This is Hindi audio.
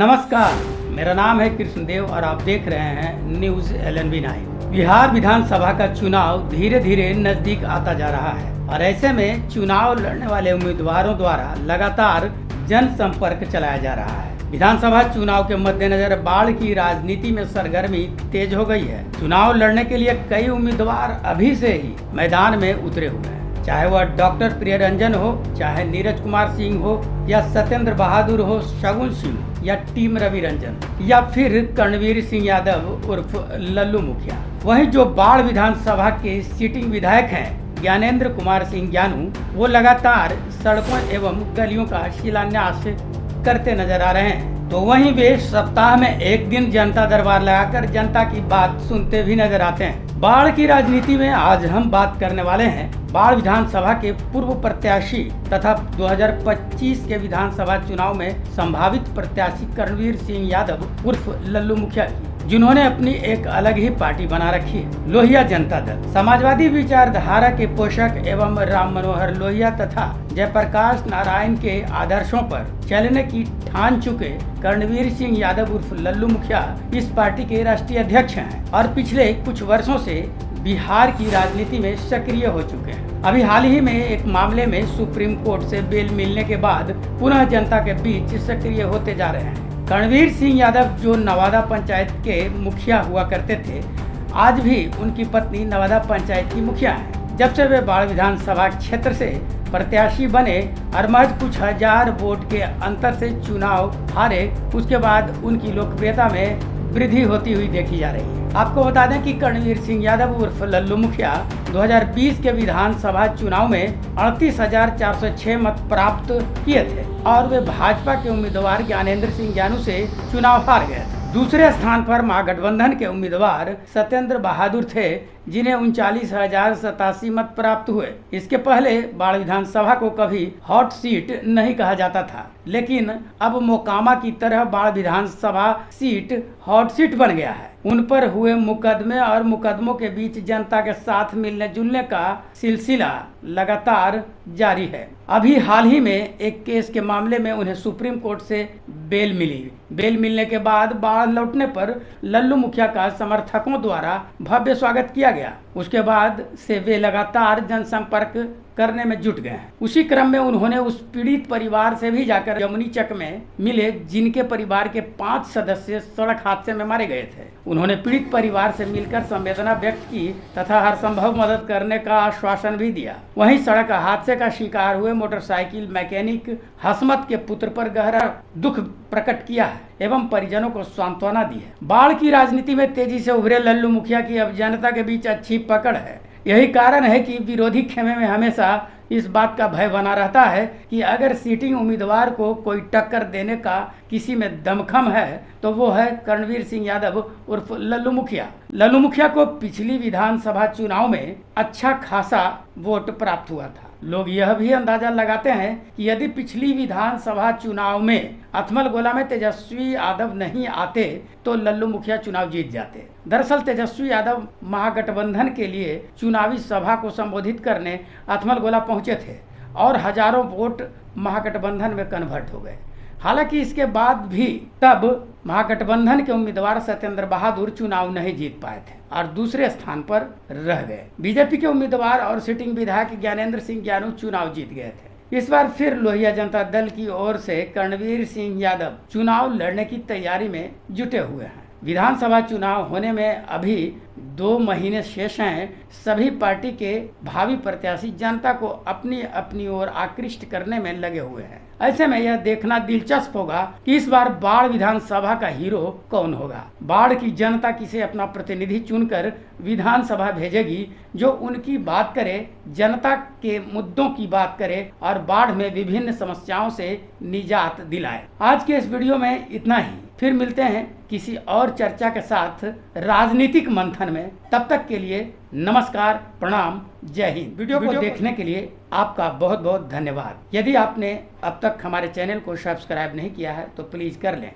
नमस्कार, मेरा नाम है कृष्णदेव और आप देख रहे हैं न्यूज LNB 9। बिहार विधानसभा का चुनाव धीरे धीरे नजदीक आता जा रहा है और ऐसे में चुनाव लड़ने वाले उम्मीदवारों द्वारा लगातार जनसंपर्क चलाया जा रहा है। विधानसभा चुनाव के मद्देनजर बाढ़ की राजनीति में सरगर्मी तेज हो गई है। चुनाव लड़ने के लिए कई उम्मीदवार अभी से ही मैदान में उतरे हुए हैं, चाहे वह डॉक्टर प्रियरंजन हो, चाहे नीरज कुमार सिंह हो, या सत्येंद्र बहादुर हो, शगुन सिंह या टीम रवि रंजन, या फिर कर्णवीर सिंह यादव उर्फ लल्लू मुखिया। वहीं जो बाढ़ विधानसभा के सिटिंग विधायक हैं ज्ञानेंद्र कुमार सिंह ज्ञानू, वो लगातार सड़कों एवं गलियों का शिलान्यास करते नजर आ रहे हैं। तो वहीं वे सप्ताह में एक दिन जनता दरबार लगाकर जनता की बात सुनते भी नजर आते हैं। बाढ़ की राजनीति में आज हम बात करने वाले हैं बाढ़ विधानसभा के पूर्व प्रत्याशी तथा 2025 के विधानसभा चुनाव में संभावित प्रत्याशी कर्णवीर सिंह यादव उर्फ लल्लू मुखिया की, जिन्होंने अपनी एक अलग ही पार्टी बना रखी है, लोहिया जनता दल। समाजवादी विचारधारा के पोषक एवं राम मनोहर लोहिया तथा जयप्रकाश नारायण के आदर्शों पर चलने की ठान चुके कर्णवीर सिंह यादव उर्फ लल्लू मुखिया इस पार्टी के राष्ट्रीय अध्यक्ष हैं और पिछले कुछ वर्षों से बिहार की राजनीति में सक्रिय हो चुके हैं। अभी हाल ही में एक मामले में सुप्रीम कोर्ट से बेल मिलने के बाद पुनः जनता के बीच सक्रिय होते जा रहे हैं। कर्णवीर सिंह यादव जो नवादा पंचायत के मुखिया हुआ करते थे, आज भी उनकी पत्नी नवादा पंचायत की मुखिया हैं। जब से वे बाढ़ विधानसभा क्षेत्र से प्रत्याशी बने और महज कुछ हजार वोट के अंतर से चुनाव हारे, उसके बाद उनकी लोकप्रियता में वृद्धि होती हुई देखी जा रही है। आपको बता दें कि कर्णवीर सिंह यादव उर्फ लल्लू मुखिया 2020 के विधानसभा चुनाव में 38,406 मत प्राप्त किए थे और वे भाजपा के उम्मीदवार ज्ञानेंद्र सिंह ज्ञानू से चुनाव हार गए थे। दूसरे स्थान पर महागठबंधन के उम्मीदवार सत्येंद्र बहादुर थे, जिन्हें 39,087 मत प्राप्त हुए। इसके पहले बाढ़ विधानसभा को कभी हॉट सीट नहीं कहा जाता था, लेकिन अब मोकामा की तरह बाढ़ विधानसभा सीट हॉट सीट बन गया है। उन पर हुए मुकदमे और मुकदमों के बीच जनता के साथ मिलने जुलने का सिलसिला लगातार जारी है। अभी हाल ही में एक केस के मामले में उन्हें सुप्रीम कोर्ट से बेल मिली। बेल मिलने के बाद बाढ़ लौटने पर लल्लू मुखिया का समर्थकों द्वारा भव्य स्वागत किया गया। उसके बाद से वे लगातार जनसंपर्क करने में जुट गए हैं। उसी क्रम में उन्होंने उस पीड़ित परिवार से भी जाकर जमुनी चक में मिले, जिनके परिवार के 5 सदस्य सड़क हादसे में मारे गए थे। उन्होंने पीड़ित परिवार से मिलकर संवेदना व्यक्त की तथा हर संभव मदद करने का आश्वासन भी दिया। वहीं सड़क हादसे का शिकार हुए मोटरसाइकिल मैकेनिक हसमत के पुत्र पर गहरा दुख प्रकट किया है एवं परिजनों को सांत्वना दी है। बाढ़ की राजनीति में तेजी से उभरे लल्लू मुखिया की अब जनता के बीच अच्छी पकड़ है। यही कारण है कि विरोधी खेमे में हमेशा इस बात का भय बना रहता है कि अगर सीटिंग उम्मीदवार को कोई टक्कर देने का किसी में दमखम है तो वो है कर्णवीर सिंह यादव उर्फ लल्लू मुखिया। लल्लू मुखिया को पिछली विधानसभा चुनाव में अच्छा खासा वोट प्राप्त हुआ था। लोग यह भी अंदाजा लगाते हैं कि यदि पिछली विधानसभा चुनाव में अथमलगोला में तेजस्वी यादव नहीं आते तो लल्लू मुखिया चुनाव जीत जाते। दरअसल तेजस्वी यादव महागठबंधन के लिए चुनावी सभा को संबोधित करने अथमलगोला पहुंचे थे और हजारों वोट महागठबंधन में कन्वर्ट हो गए। हालांकि इसके बाद भी तब महागठबंधन के उम्मीदवार सत्येंद्र बहादुर चुनाव नहीं जीत पाए थे और दूसरे स्थान पर रह गए। बीजेपी के उम्मीदवार और सिटिंग विधायक ज्ञानेंद्र सिंह ज्ञानू चुनाव जीत गए थे। इस बार फिर लोहिया जनता दल की ओर से कर्णवीर सिंह यादव चुनाव लड़ने की तैयारी में जुटे हुए हैं। विधानसभा चुनाव होने में अभी 2 महीने शेष हैं। सभी पार्टी के भावी प्रत्याशी जनता को अपनी अपनी ओर आकृष्ट करने में लगे हुए हैं। ऐसे में यह देखना दिलचस्प होगा कि इस बार बाढ़ विधानसभा का हीरो कौन होगा। बाढ़ की जनता किसे अपना प्रतिनिधि चुनकर विधानसभा भेजेगी, जो उनकी बात करे, जनता के मुद्दों की बात करे और बाढ़ में विभिन्न समस्याओं से निजात दिलाए। आज के इस वीडियो में इतना ही। फिर मिलते हैं किसी और चर्चा के साथ राजनीतिक मंथन में। तब तक के लिए नमस्कार, प्रणाम, जय हिंद। वीडियो को देखने के लिए आपका बहुत बहुत धन्यवाद। यदि आपने अब तक हमारे चैनल को सब्सक्राइब नहीं किया है तो प्लीज कर लें।